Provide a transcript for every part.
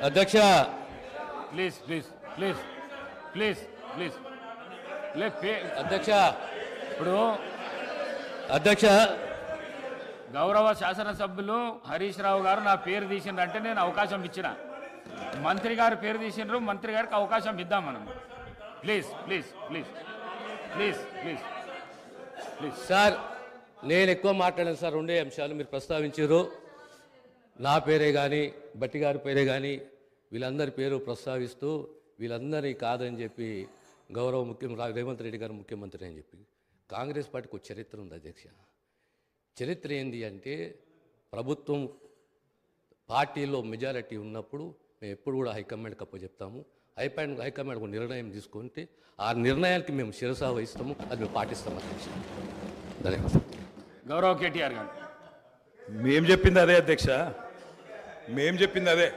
అధ్యక్ష please please please please please అధ్యక్ష ఇప్పుడు అధ్యక్ష గౌరవ శాసనసభ్యులు హరీష్ రావు గారు నా పేరు తీసిండ్రంటే నేను అవకాశం ఇచ్చిన. మంత్రి గారు పేరు తీసిండ్రు, మంత్రి గారికి అవకాశం ఇద్దాం మనం. Please please please please please please. Sir నేను ఎక్కువ మాట్లాడాను సార్. రెండే అంశాలు మీరు ప్రస్తావించారు. నా పేరే కానీ బట్టి గారి పేరే కానీ వీళ్ళందరి పేరు ప్రస్తావిస్తూ వీళ్ళందరినీ కాదని చెప్పి గౌరవ రేవంత్ రెడ్డి గారు ముఖ్యమంత్రి అని చెప్పి కాంగ్రెస్ పార్టీకి ఒక చరిత్ర ఉంది అధ్యక్ష. చరిత్ర ఏంది అంటే ప్రభుత్వం పార్టీలో మెజారిటీ ఉన్నప్పుడు మేము ఎప్పుడు కూడా హైకమాండ్కి అప్పచెప్తాము. హైకమాండ్ ఒక నిర్ణయం తీసుకుంటే ఆ నిర్ణయానికి మేము శిరసా వహిస్తాము, అది మేము పాటిస్తాము అధ్యక్ష. ధన్యవాదాలు. గౌరవ కేటీఆర్ గారు. మేం చెప్పింది అదే అధ్యక్ష, మేం చెప్పింది అదే.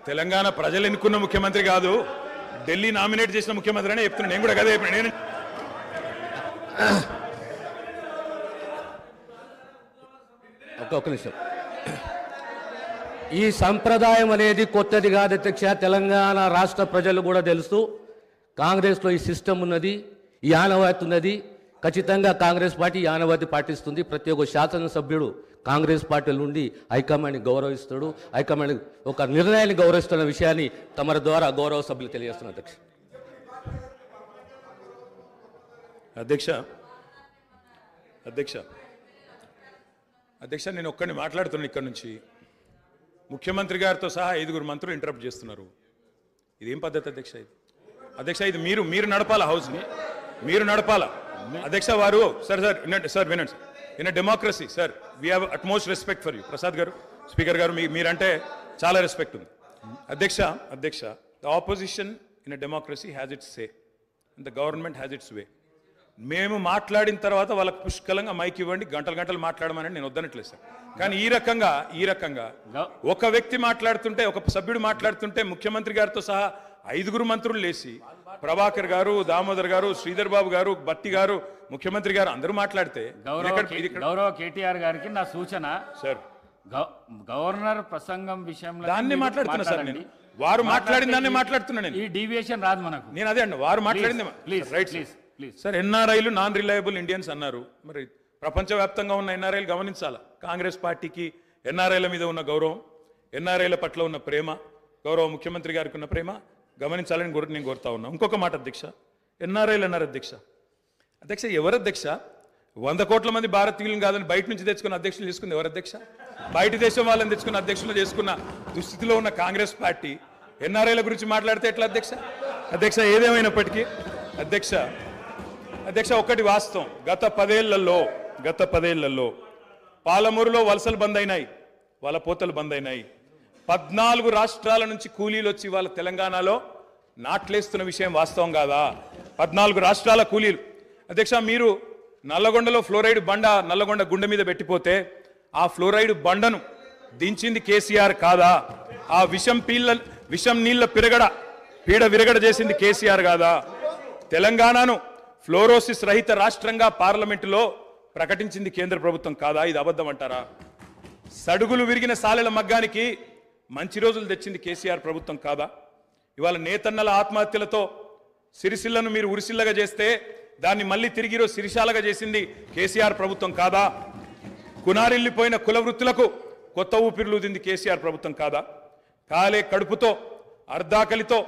తెలంగాణ ప్రజలు ఎన్నుకున్న ముఖ్యమంత్రి కాదు, ఢిల్లీ నామినేట్ చేసిన ముఖ్యమంత్రి అని చెప్తున్నాను. నేను కూడా కదే చెప్పిన. నేను ఒక్క నిమిషం. ఈ సంప్రదాయం అనేది కొత్తది కాదు అధ్యక్ష. తెలంగాణ రాష్ట్ర ప్రజలు కూడా తెలుసు. కాంగ్రెస్లో ఈ సిస్టమ్ ఉన్నది, ఈ ఆనవాయితీ ఉన్నది. ఖచ్చితంగా కాంగ్రెస్ పార్టీ ఈ ఆనవాయితీ పాటిస్తుంది. ప్రతి ఒక్క శాసనసభ్యుడు కాంగ్రెస్ పార్టీ నుండి హైకమాండ్ని గౌరవిస్తాడు, హైకమాండ్ ఒక నిర్ణయాన్ని గౌరవిస్తున్న విషయాన్ని తమ ద్వారా గౌరవ సభ్యులు తెలియజేస్తున్నారు అధ్యక్ష. అధ్యక్ష అధ్యక్ష అధ్యక్ష నేను ఒక్కడిని మాట్లాడుతున్నాను ఇక్కడ నుంచి. ముఖ్యమంత్రి గారితో సహా 5 మంత్రులు ఇంటరప్ట్ చేస్తున్నారు. ఇదేం పద్ధతి అధ్యక్ష? ఇది అధ్యక్ష, ఇది మీరు నడపాలా, హౌస్ని మీరు నడపాలా అధ్యక్ష. వారు సార్ సార్ వినండి sir. In a democracy sir we have utmost respect for you. Prasad గారు, స్పీకర్ గారు, మీరంటే చాలా రెస్పెక్ట్ ఉంది అధ్యక్ష. అధ్యక్ష, the opposition in a democracy has its say and the government has its way. మేము మాట్లాడిన తర్వాత వాళ్ళకి పుష్కలంగా మైక్ ఇవ్వండి, గంటలు మాట్లాడమని నేను వద్దనట్లేదు సార్. కానీ ఈ రకంగా ఒక వ్యక్తి మాట్లాడుతుంటే, ఒక సభ్యుడు మాట్లాడుతుంటే ముఖ్యమంత్రి గారితో సహా 5 మంత్రులు లేచి ప్రభాకర్ గారు, దామోదర్ గారు, శ్రీధర్ బాబు గారు, బట్టి గారు, ముఖ్యమంత్రి గారు అందరూ మాట్లాడితే గౌరవ కేటీఆర్ గారికి నా సూచన సార్, గవర్నర్ ప్రసంగం విషయంలో దాన్ని మాట్లాడుతున్నా సార్. నేను వారు మాట్లాడిన దాన్ని మాట్లాడుతున్నా. నేను ఈ డీవియేషన్ రాదు మనకు. నేను అదే అండి, వారు మాట్లాడింది రైట్ సార్. ఎన్ఆర్ఐలు నాన్ రిలయబుల్ ఇండియన్స్ అన్నారు. మరి ప్రపంచవ్యాప్తంగా ఉన్న ఎన్ఆర్ఐలు గమనించాలా. కాంగ్రెస్ పార్టీకి ఎన్ఆర్ఐల మీద ఉన్న గౌరవం, ఎన్ఆర్ఐల పట్ల ఉన్న ప్రేమ, గౌరవ ముఖ్యమంత్రి గారికి ఉన్న ప్రేమ గమనించాలని నేను కోరుతా ఉన్నా. ఇంకొక మాట అధ్యక్ష, ఎన్ఆర్ఐలు అన్నారు అధ్యక్ష. అధ్యక్ష ఎవరు అధ్యక్ష? 100 కోట్ల మంది భారతీయులను కాదని బయట నుంచి తెచ్చుకున్న అధ్యక్షులు తీసుకుంది ఎవరు అధ్యక్ష? బయట దేశం వాళ్ళని తెచ్చుకున్న అధ్యక్షులు చేసుకున్న దుస్థితిలో ఉన్న కాంగ్రెస్ పార్టీ ఎన్ఆర్ఐల గురించి మాట్లాడితే ఎట్లా అధ్యక్ష? అధ్యక్ష ఏదేమైనప్పటికీ అధ్యక్ష ఒకటి వాస్తవం, గత 10 పాలమూరులో వలసలు బంద్ అయినాయి, వలపోతలు బంద్ అయినాయి. 14 రాష్ట్రాల నుంచి కూలీలు వచ్చి వాళ్ళ తెలంగాణలో నాట్లేస్తున్న విషయం వాస్తవం కాదా? 14 రాష్ట్రాల కూలీలు. అధ్యక్ష, మీరు నల్లగొండలో ఫ్లోరైడ్ బండ నల్లగొండ గుండె మీద పెట్టిపోతే ఆ ఫ్లోరైడ్ బండను దించింది కేసీఆర్ కాదా? ఆ విషం నీళ్ల పీడ విరగడ చేసింది కేసీఆర్ కాదా? తెలంగాణను ఫ్లోరోసిస్ రహిత రాష్ట్రంగా పార్లమెంటులో ప్రకటించింది కేంద్ర ప్రభుత్వం కాదా? ఇది అబద్ధం అంటారా? సడుగులు విరిగిన సాలెల మగ్గానికి మంచి రోజులు తెచ్చింది కేసీఆర్ ప్రభుత్వం కాదా? ఇవాళ నేతన్నల ఆత్మహత్యలతో సిరిసిల్లను మీరు ఉరిసిల్లగా చేస్తే దాన్ని మళ్ళీ తిరిగి సిరిశాలగా చేసింది కేసీఆర్ ప్రభుత్వం కాదా? కునారిల్లిపోయిన కుల వృత్తులకు కొత్త ఊపిరిలూదింది కేసీఆర్ ప్రభుత్వం కాదా? కాలే కడుపుతో అర్ధాకలితో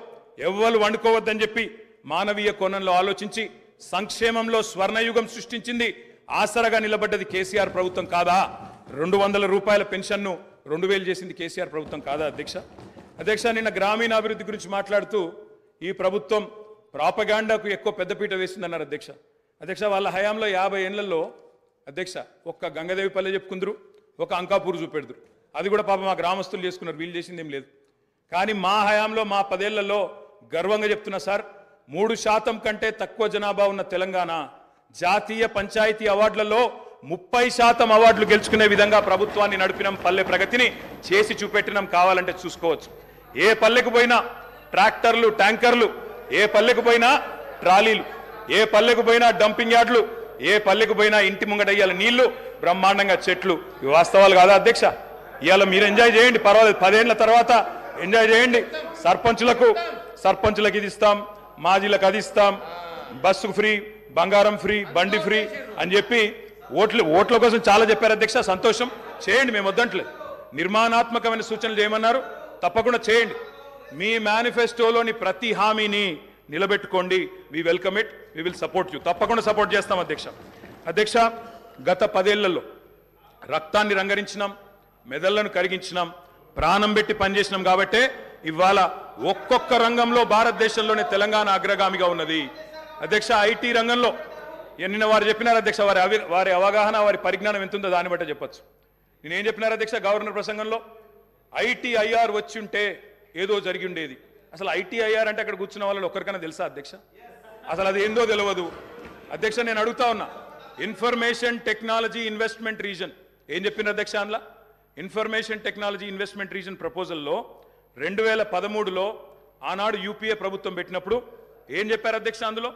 ఎవ్వరు వండుకోవద్దని చెప్పి మానవీయ కోణంలో ఆలోచించి సంక్షేమంలో స్వర్ణయుగం సృష్టించింది, ఆసరగా నిలబడ్డది కేసీఆర్ ప్రభుత్వం కాదా? 200 రూపాయల పెన్షన్ను 2000 చేసింది కేసీఆర్ ప్రభుత్వం కాదా అధ్యక్ష? నిన్న గ్రామీణాభివృద్ధి గురించి మాట్లాడుతూ ఈ ప్రభుత్వం ప్రాపగాండాకు ఎక్కువ పెద్దపీట వేసిందన్నారు అధ్యక్ష. వాళ్ళ హయాంలో 50 ఏళ్లలో అధ్యక్ష ఒక్క గంగదేవి పల్లె చెప్పుకుందరు, ఒక అంకాపూర్ చూపెడుదురు. అది కూడా పాప మా గ్రామస్తులు చేసుకున్నారు, వీళ్ళు చేసింది ఏం లేదు. కానీ మా హయాంలో మా 10 ఏళ్లలో గర్వంగా చెప్తున్నా సార్, 3% కంటే తక్కువ జనాభా ఉన్న తెలంగాణ జాతీయ పంచాయతీ అవార్డులలో 30% అవార్డులు గెలుచుకునే విధంగా ప్రభుత్వాన్ని నడిపినాం. పల్లె ప్రగతిని చేసి చూపెట్టినాం. కావాలంటే చూసుకోవచ్చు. ఏ పల్లెకు పోయినా ట్రాక్టర్లు, ట్యాంకర్లు, ఏ పల్లెకు పోయినా ట్రాలీలు, ఏ పల్లెకు పోయినా డంపింగ్ యార్డులు, ఏ పల్లెకు పోయినా ఇంటి ముంగడయ్యాల నీళ్లు, బ్రహ్మాండంగా చెట్లు. ఇవి వాస్తవాలు కాదా అధ్యక్ష? ఇవాళ మీరు ఎంజాయ్ చేయండి, పర్వాలేదు. 10 ఏళ్ల తర్వాత ఎంజాయ్ చేయండి. సర్పంచులకు ఇది ఇస్తాం, మాజీలకు అది ఇస్తాం, బస్సు ఫ్రీ, బంగారం ఫ్రీ, బండి ఫ్రీ అని చెప్పి ఓట్ల కోసం చాలా చెప్పారు అధ్యక్ష. సంతోషం, చేయండి, మేము వద్దంటలేదు. నిర్మాణాత్మకమైన సూచనలు చేయమన్నారు, తప్పకుండా చేయండి. మీ మేనిఫెస్టోలోని ప్రతి హామీని నిలబెట్టుకోండి. We welcome it, we will support you. తప్పకుండా సపోర్ట్ చేస్తాం అధ్యక్ష. గత 10 ఏళ్లలో రక్తాన్ని రంగరించినాం, మెదళ్లను కరిగించినాం, ప్రాణం పెట్టి పనిచేసినాం కాబట్టే ఇవాళ ఒక్కొక్క రంగంలో భారతదేశంలోనే తెలంగాణ అగ్రగామిగా ఉన్నది అధ్యక్ష. ఐటీ రంగంలో నిన్న వారు చెప్పినారు అధ్యక్ష, వారి అవగాహన, వారి పరిజ్ఞానం ఎంతుందో దాన్ని బట్టే చెప్పొచ్చు. నేనేం చెప్పినారు అధ్యక్ష గవర్నర్ ప్రసంగంలో? ఐటీఐఆర్ వచ్చి ఉంటే ఏదో జరిగి ఉండేది. అసలు ఐటీఐఆర్ అంటే అక్కడ కూర్చున్న వాళ్ళు ఒక్కరికైనా తెలుసా అధ్యక్ష? అసలు అది ఏందో తెలియదు అధ్యక్ష. నేను అడుగుతా ఉన్నా, ఇన్ఫర్మేషన్ టెక్నాలజీ ఇన్వెస్ట్మెంట్ రీజన్ ఏం చెప్పిన అధ్యక్ష? అందులో ఇన్ఫర్మేషన్ టెక్నాలజీ ఇన్వెస్ట్మెంట్ రీజన్ ప్రపోజల్లో 2013లో ఆనాడు యూపీఏ ప్రభుత్వం పెట్టినప్పుడు ఏం చెప్పారు అధ్యక్ష? అందులో